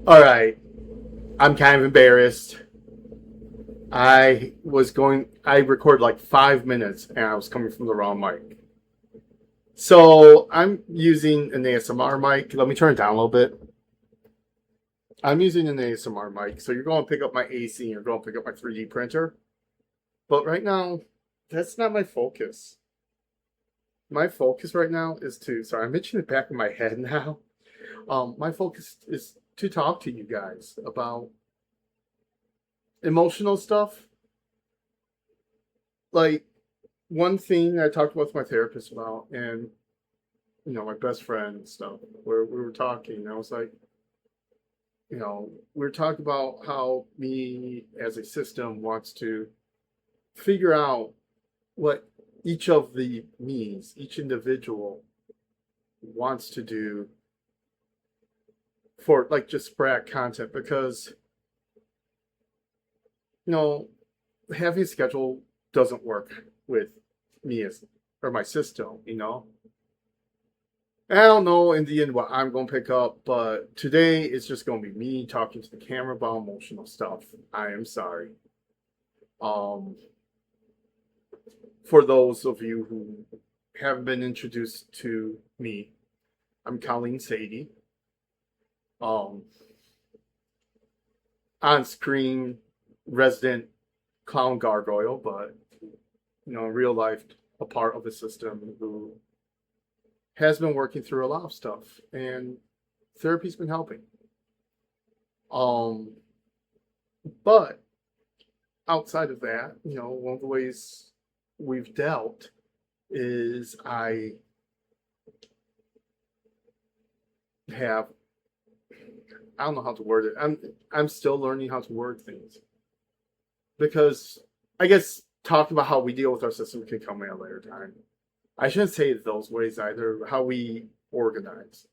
All right, I'm kind of embarrassed. I recorded like 5 minutes and I was coming from the wrong mic. So I'm using an ASMR mic. Let me turn it down a little bit. I'm using an ASMR mic. So you're going to pick up my AC and you're going to pick up my 3D printer. But right now, that's not my focus. My focus right now is sorry, I'm itching the back of my head now. My focus is to talk to you guys about emotional stuff. Like, one thing I talked with my therapist about, and my best friend and stuff, where we were talking, I was like, we were talking about how me as a system wants to figure out what each of the me's, each individual wants to do for like just spread content because you know having a schedule doesn't work with me as or my system. I don't know in the end what I'm going to pick up, but today it's just going to be me talking to the camera about emotional stuff. I am sorry. Um, for those of you who haven't been introduced to me, I'm Colleen Sadie. Um, on screen resident clown gargoyle, but in real life, a part of the system who has been working through a lot of stuff, and therapy's been helping. Um, but outside of that, one of the ways we've dealt is have I don't know how to word it. I'm still learning how to word things because I guess talking about how we deal with our system can come at a later time. I shouldn't say it those ways either. How we organize,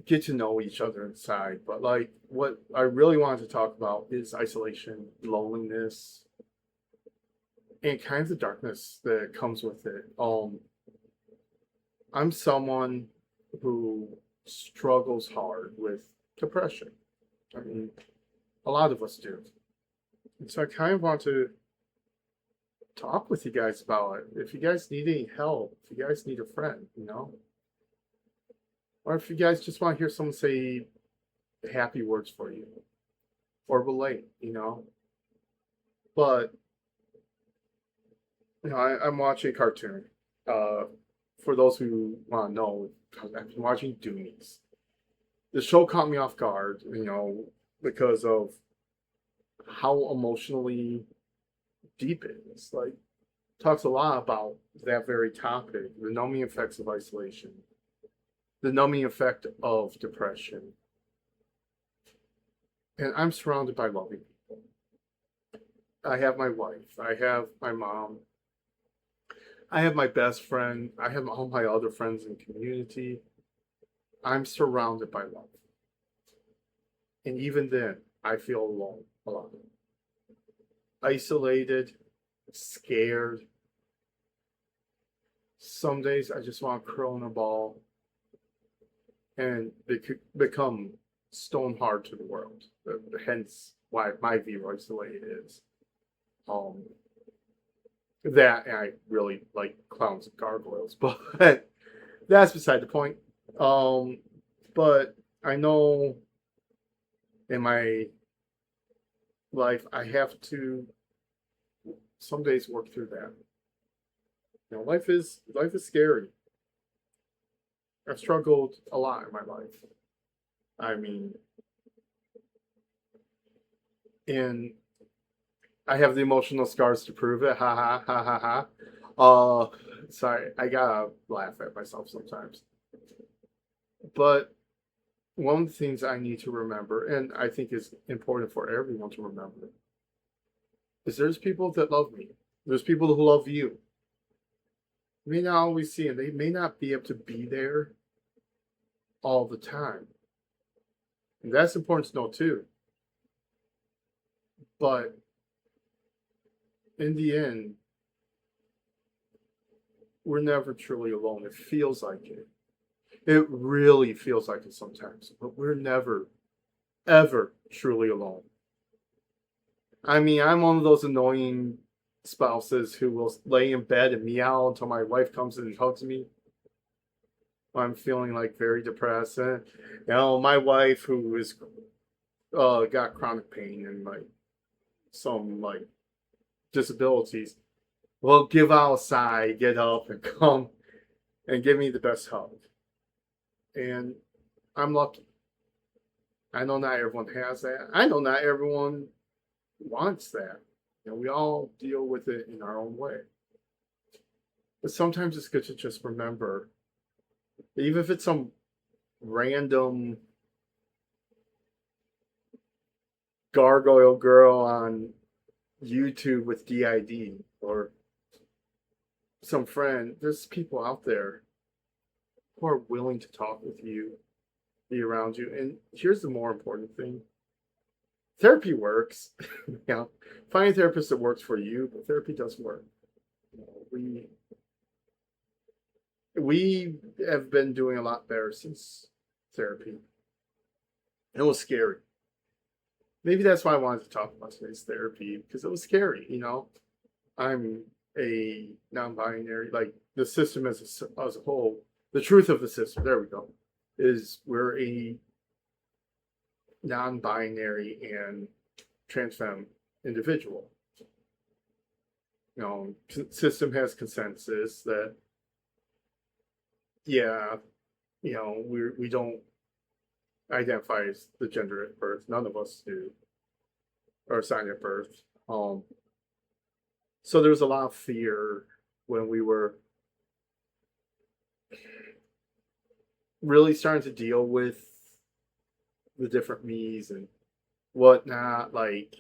get to know each other inside. But like, what I really wanted to talk about is isolation, loneliness, and kind of the darkness that comes with it. I'm someone who struggles hard with depression. I mean, a lot of us do. And so I kind of want to talk with you guys about it. If you guys need any help, if you guys need a friend, or if you guys just want to hear someone say happy words for you or relate. But, I'm watching a cartoon. Uh, for those who want to know, I've been watching Doonies. The show caught me off guard, because of how emotionally deep it is. Like, talks a lot about that very topic, the numbing effects of isolation, the numbing effect of depression. And I'm surrounded by loving people. I have my wife, I have my mom, I have my best friend, I have all my other friends in the community. I'm surrounded by love. And even then, I feel alone a lot. Isolated, scared. Some days I just want to curl in a ball and become stone hard to the world. Hence why my view is the way it is. Um, that and I really like clowns and gargoyles, but that's beside the point. Um, but I know in my life I have to some days work through that. Life is scary. I've struggled a lot in my life. I mean, and I have the emotional scars to prove it. Ha ha ha ha ha. Sorry, I gotta laugh at myself sometimes. But one of the things I need to remember, and I think is important for everyone to remember, is there's people that love me. There's people who love you. You may not always see them. They may not be able to be there all the time. And that's important to know too. But in the end, we're never truly alone. It feels like it. It really feels like it sometimes, but we're never. ever truly alone. I mean, I'm one of those annoying spouses who will lay in bed and meow until my wife comes in and hugs me when I'm feeling like very depressed. And, my wife who is got chronic pain and like some like disabilities will give out a sigh, get up, and come and give me the best hug. And I'm lucky. I know not everyone has that. I know not everyone wants that. We all deal with it in our own way. But sometimes it's good to just remember, even if it's some random gargoyle girl on YouTube with DID or some friend, there's people out there who are willing to talk with you, be around you. And here's the more important thing. Therapy works. Find a therapist that works for you, but therapy does work. We have been doing a lot better since therapy. It was scary. Maybe that's why I wanted to talk about today's therapy, because it was scary. I'm a non-binary, like the system as a whole. The truth of the system, there we go, is we're a non-binary and trans femme individual. System has consensus that, yeah, we don't identify as the gender at birth. None of us do, or sign at birth. So there was a lot of fear when we were really starting to deal with the different me's and whatnot, like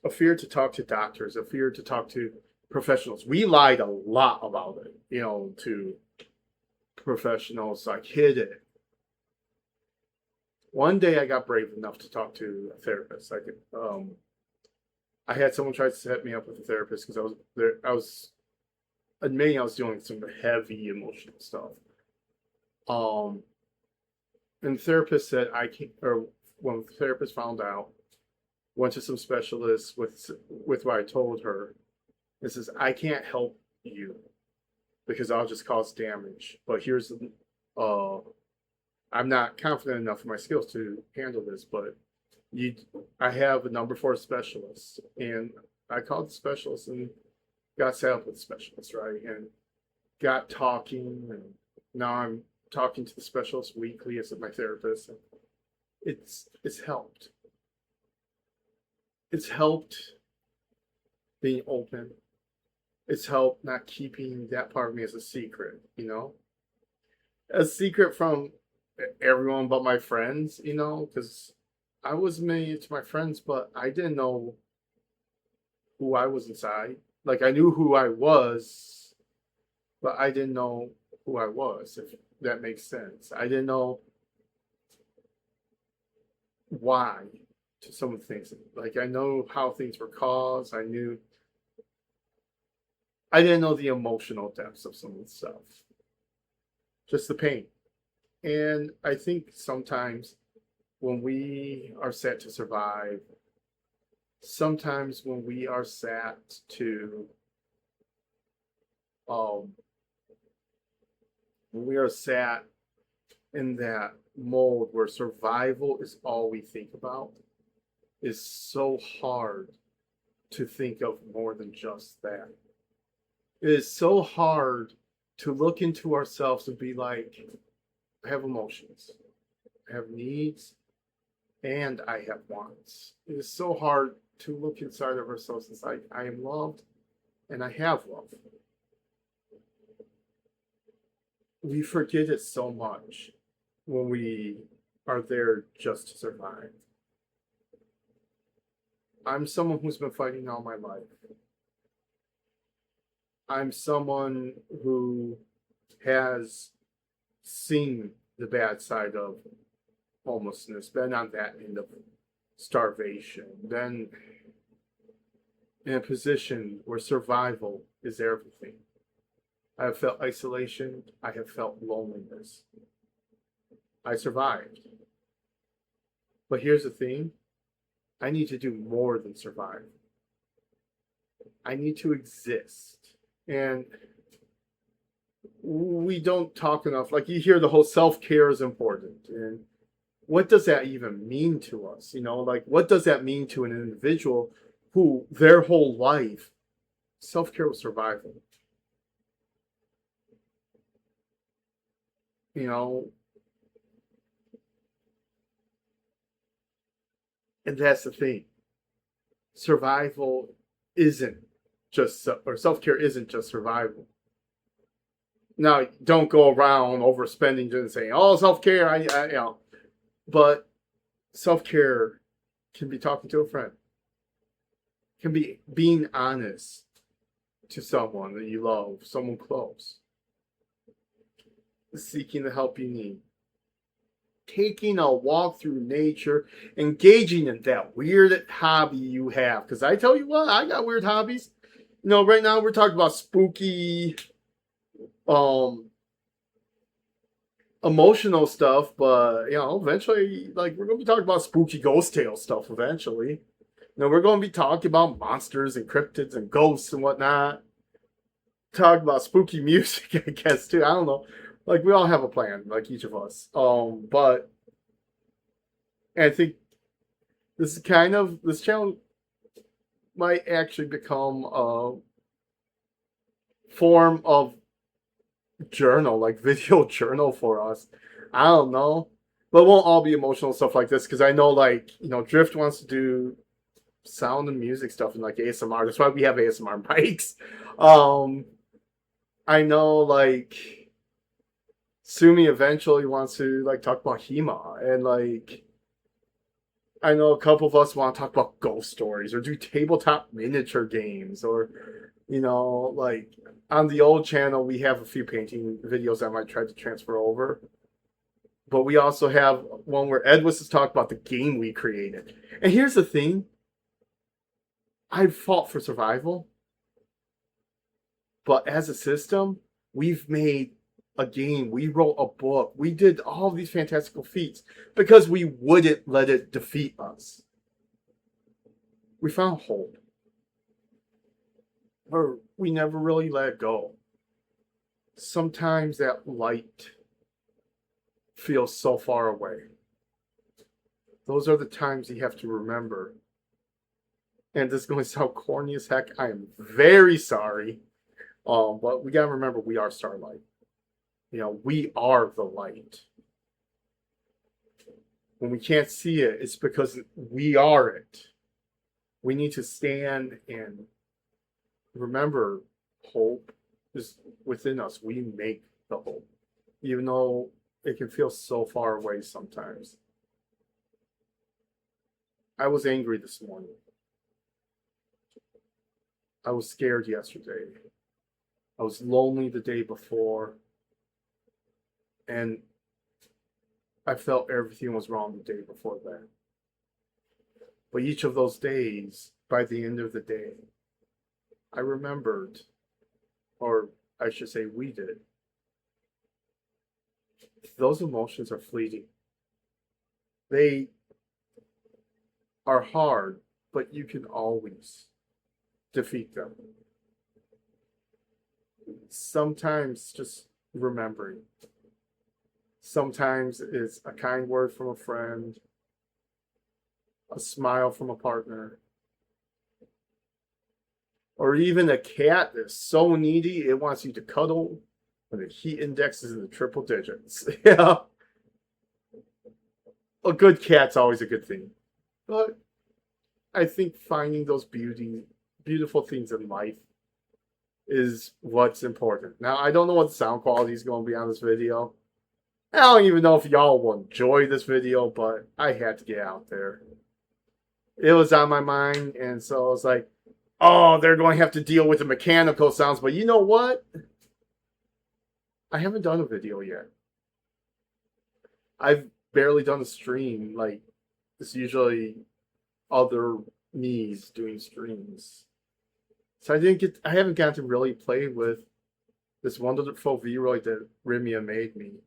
a fear to talk to doctors, a fear to talk to professionals. We lied a lot about it, to professionals, like hid it. One day I got brave enough to talk to a therapist. I had someone try to set me up with a therapist because I was admitting I was doing some heavy emotional stuff. And the therapist said I can't, or when the therapist found out, went to some specialists with what I told her. It says, I can't help you because I'll just cause damage. But I'm not confident enough in my skills to handle this, but I have a number for a specialist. And I called the specialist and got set up with the specialist, right? And got talking, and now I'm talking to the specialist weekly as my therapist. And it's helped. It's helped being open. It's helped not keeping that part of me as a secret, a secret from everyone but my friends, because I was admitting it to my friends, but I didn't know who I was inside. Like, I knew who I was, but I didn't know who I was, if that makes sense. I didn't know why to some of the things. Like, I know how things were caused. I didn't know the emotional depths of some of the stuff. Just the pain. And I think sometimes when we are set to survive, sometimes when we are set to, when we are sat in that mold where survival is all we think about, is so hard to think of more than just that. It is so hard to look into ourselves and be like, I have emotions, I have needs, and I have wants. It is so hard to look inside of ourselves and say, I am loved and I have love. We forget it so much when we are there just to survive. I'm someone who's been fighting all my life. I'm someone who has seen the bad side of homelessness, been on that end of starvation, been in a position where survival is everything. I have felt isolation. I have felt loneliness. I survived. But here's the thing. I need to do more than survive. I need to exist. And we don't talk enough. Like, you hear the whole self-care is important. And what does that even mean to us? Like, what does that mean to an individual who their whole life, self-care was survival? You know, and that's the thing. Survival isn't just, or self-care isn't just survival. Now, don't go around overspending and saying, "Oh, self-care." But self-care can be talking to a friend, can be being honest to someone that you love, someone close, seeking the help you need, taking a walk through nature, engaging in that weird hobby you have. Because I tell you what, I got weird hobbies. Right now we're talking about spooky, emotional stuff, but eventually, like, we're gonna be talking about spooky ghost tale stuff eventually. We're gonna be talking about monsters and cryptids and ghosts and whatnot. Talk about spooky music, I guess, too. I don't know. Like, we all have a plan, like each of us. But I think this channel might actually become a form of journal, like video journal for us. I don't know. But it won't all be emotional stuff like this, because I know, like, Drift wants to do sound and music stuff and like ASMR. That's why we have ASMR mics. I know, like, Sumi eventually wants to, like, talk about HEMA, and, like, I know a couple of us want to talk about ghost stories or do tabletop miniature games, or like, on the old channel we have a few painting videos I might try to transfer over. But we also have one where Edwis has talked about the game we created. And here's the thing. I've fought for survival. But as a system, we've made a game. We wrote a book. We did all these fantastical feats because we wouldn't let it defeat us. We found hope. Or we never really let it go. Sometimes that light feels so far away. Those are the times you have to remember. And this is going to sound corny as heck. I am very sorry. But we gotta remember, we are Starlight. We are the light. When we can't see it, it's because we are it. We need to stand and remember, hope is within us. We make the hope, even though it can feel so far away sometimes. I was angry this morning. I was scared yesterday. I was lonely the day before. And I felt everything was wrong the day before that. But each of those days, by the end of the day, I remembered, or I should say we did, those emotions are fleeting. They are hard, but you can always defeat them. Sometimes just remembering. Sometimes it's a kind word from a friend, a smile from a partner, or even a cat that's so needy it wants you to cuddle when the heat index is in the triple digits. Yeah. A good cat's always a good thing. But I think finding those beautiful things in life is what's important. Now, I don't know what the sound quality is going to be on this video. I don't even know if y'all will enjoy this video, but I had to get out there. It was on my mind, and so I was like, oh, they're going to have to deal with the mechanical sounds, but you know what? I haven't done a video yet. I've barely done a stream. Like, it's usually other me's doing streams. So I haven't gotten to really play with this wonderful V-Roid that Rimia made me.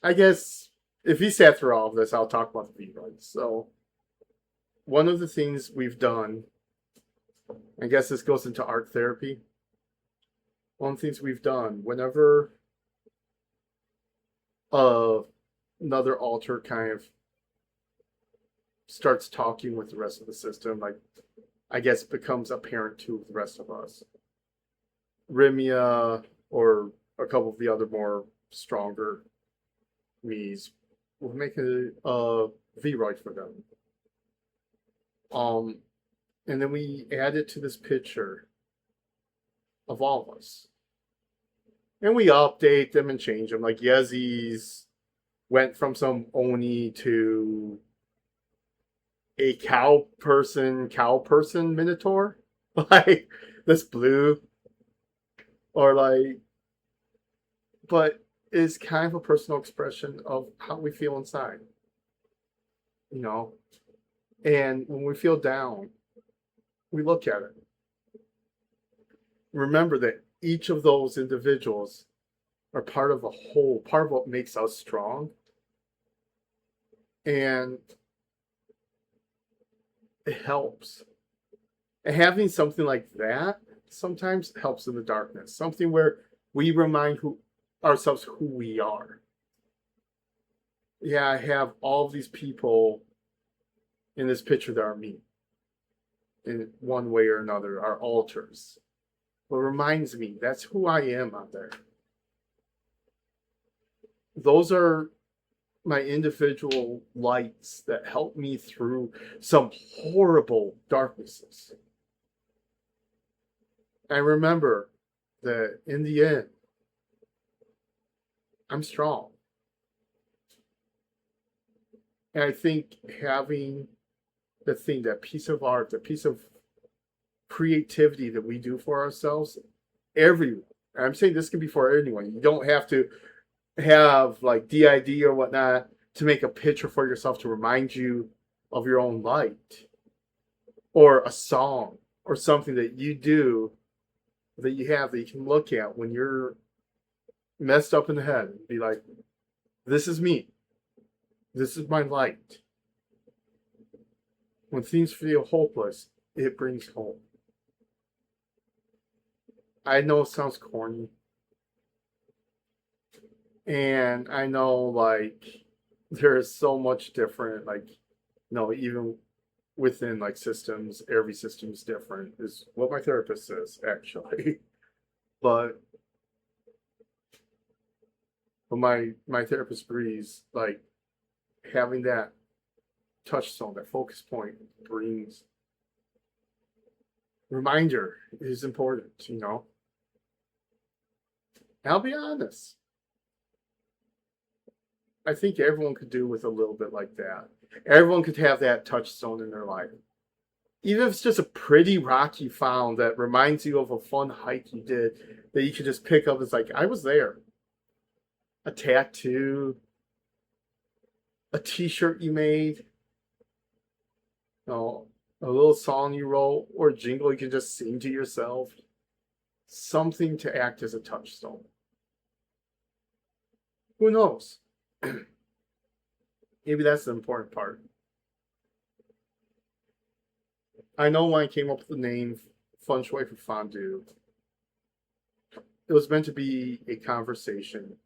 I guess if he sat through all of this, I'll talk about the V-Runs. So, one of the things we've done, I guess this goes into art therapy. One of the things we've done, whenever another alter kind of starts talking with the rest of the system, like, I guess becomes apparent to the rest of us. Rimia or a couple of the other more stronger me's will make a V-Ride for them. And then we add it to this picture of all of us. And we update them and change them. Like Yezi's went from some Oni to a cow person Minotaur. Like this blue. Or like, but it's kind of a personal expression of how we feel inside. You know? And when we feel down, we look at it. Remember that each of those individuals are part of a whole, part of what makes us strong. And it helps. And having something like that sometimes helps in the darkness. Something where we remind ourselves who we are. Yeah, I have all of these people in this picture that are me. In one way or another, are alters. But reminds me, that's who I am out there. Those are my individual lights that help me through some horrible darknesses. I remember that in the end, I'm strong. And I think having the thing, that piece of art, the piece of creativity that we do for ourselves, everyone. I'm saying this can be for anyone. You don't have to have like DID or whatnot to make a picture for yourself to remind you of your own light, or a song, or something that you do that you have that you can look at when you're messed up in the head and be like, this is me. This is my light. When things feel hopeless, it brings hope. I know it sounds corny. And I know, like, there is so much different, like, even within, like, systems, every system is different, is what my therapist says, actually. But my therapist agrees, like, having that touchstone, that focus point brings reminder is important, I'll be honest. I think everyone could do with a little bit like that. Everyone could have that touchstone in their life. Even if it's just a pretty rock you found that reminds you of a fun hike you did that you could just pick up. It's like, I was there. A tattoo, a t-shirt you made, a little song you wrote, or a jingle you can just sing to yourself. Something to act as a touchstone. Who knows? Maybe that's the important part. I know when I came up with the name Shui for Fondue, it was meant to be a conversation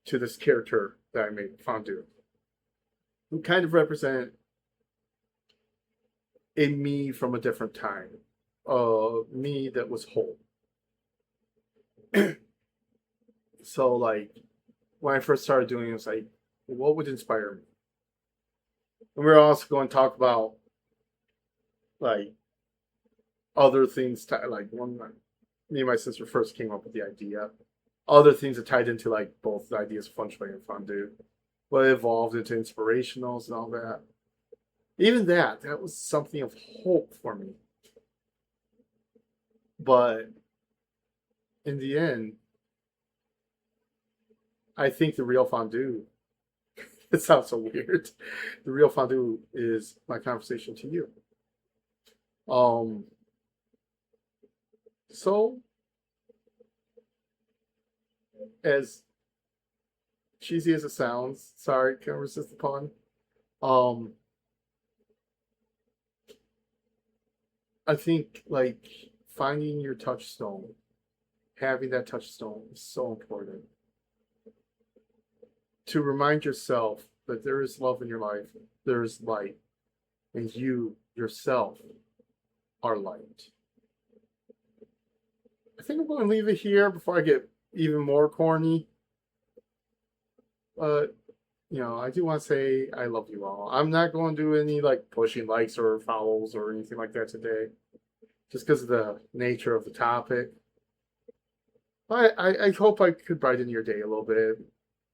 to this character that I made, Fondue, who kind of represent a me from a different time, me that was whole. So, like, when I first started doing it, it's like, what would inspire me? And we're also going to talk about, like, other things, like, when me and my sister first came up with the idea, other things that tied into, like, both the ideas of Feng Shui and Fondue, but it evolved into inspirationals and all that. Even that was something of hope for me. But in the end, I think the real Fondue, it sounds so weird, the real Fondue is my conversation to you. So, as cheesy as it sounds. Sorry, can't resist the pun. Um, I think like finding your touchstone, having that touchstone is so important to remind yourself that there is love in your life, there is light, and you yourself are light. I think I'm going to leave it here before I get even more corny. But I do want to say I love you all. I'm not going to do any like pushing likes or follows or anything like that today, just because of the nature of the topic. I hope I could brighten your day a little bit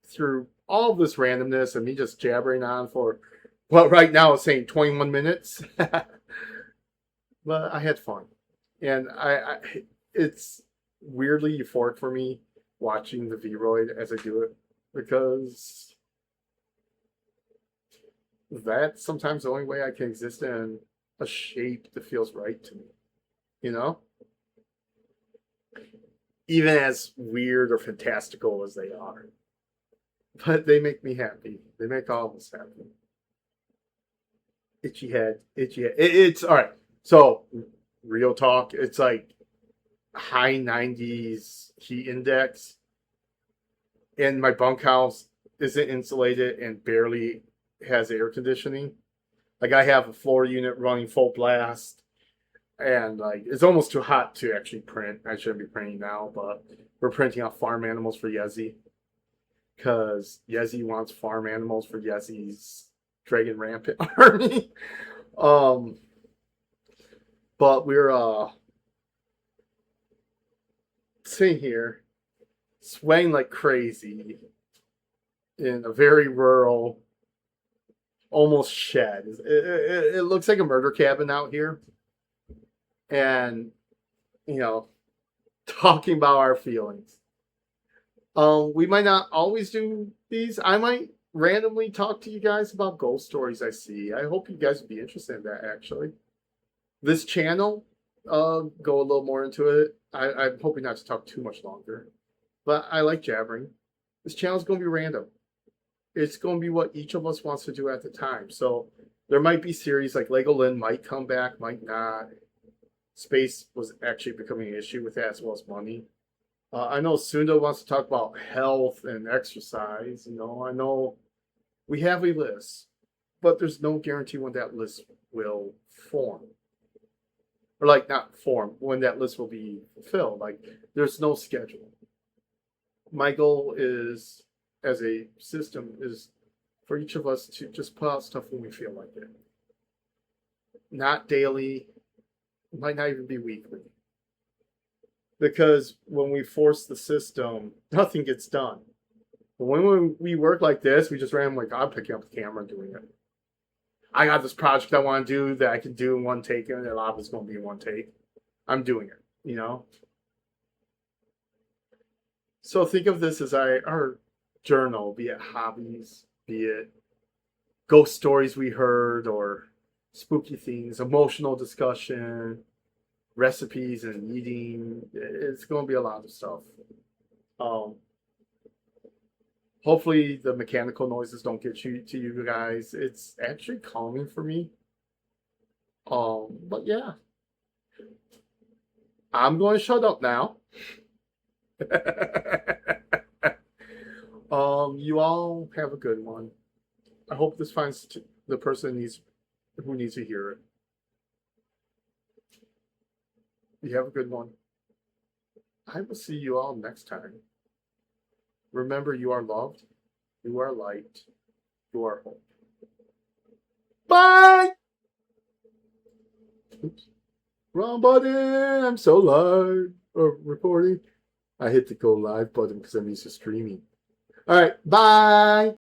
through all of this randomness and me just jabbering on for, well, right now it's saying 21 minutes. But I had fun. And it's weirdly euphoric for me watching the V-Roid as I do it because that's sometimes the only way I can exist in a shape that feels right to me, you know? Even as weird or fantastical as they are. But they make me happy. They make all of us happy. Itchy head, itchy head. It's all right. So, real talk, it's like high 90s heat index. And my bunkhouse isn't insulated and barely has air conditioning. Like I have a floor unit running full blast, and like it's almost too hot to actually print. I shouldn't be printing now, but we're printing out farm animals for Yezi because Yezi wants farm animals for Yezi's Dragon Rampant army. Um, but we're sitting here sweating like crazy in a very rural, almost shed. It looks like a murder cabin out here. And, you know, talking about our feelings. We might not always do these. I might randomly talk to you guys about ghost stories I see. I hope you guys would be interested in that, actually. This channel, go a little more into it. I'm hoping not to talk too much longer. But I like jabbering. This channel is going to be random. It's going to be what each of us wants to do at the time. So there might be series like Legoland might come back, might not. Space was actually becoming an issue with that as well as money. I know Sunda wants to talk about health and exercise. I know we have a list, but there's no guarantee when that list will form. Or like not form, when that list will be fulfilled. Like there's no schedule. My goal is, as a system, is for each of us to just put out stuff when we feel like it. Not daily, it might not even be weekly. Because when we force the system, nothing gets done. But when we work like this, we just randomly, I'm picking up the camera and doing it. I got this project I want to do that I can do in one take, and a lot of it's going to be in one take. I'm doing it, So think of this as our journal, be it hobbies, be it ghost stories we heard, or spooky things, emotional discussion, recipes and eating. It's going to be a lot of stuff. Hopefully the mechanical noises don't get to you guys. It's actually calming for me. But yeah, I'm going to shut up now. You all have a good one. I hope this finds the person who needs to hear it. You have a good one. I will see you all next time. Remember, you are loved, you are light, you are hope. Bye! Oops. Wrong button! I'm so live. Or recording. I hit the go live button because I'm used to streaming. All right, bye!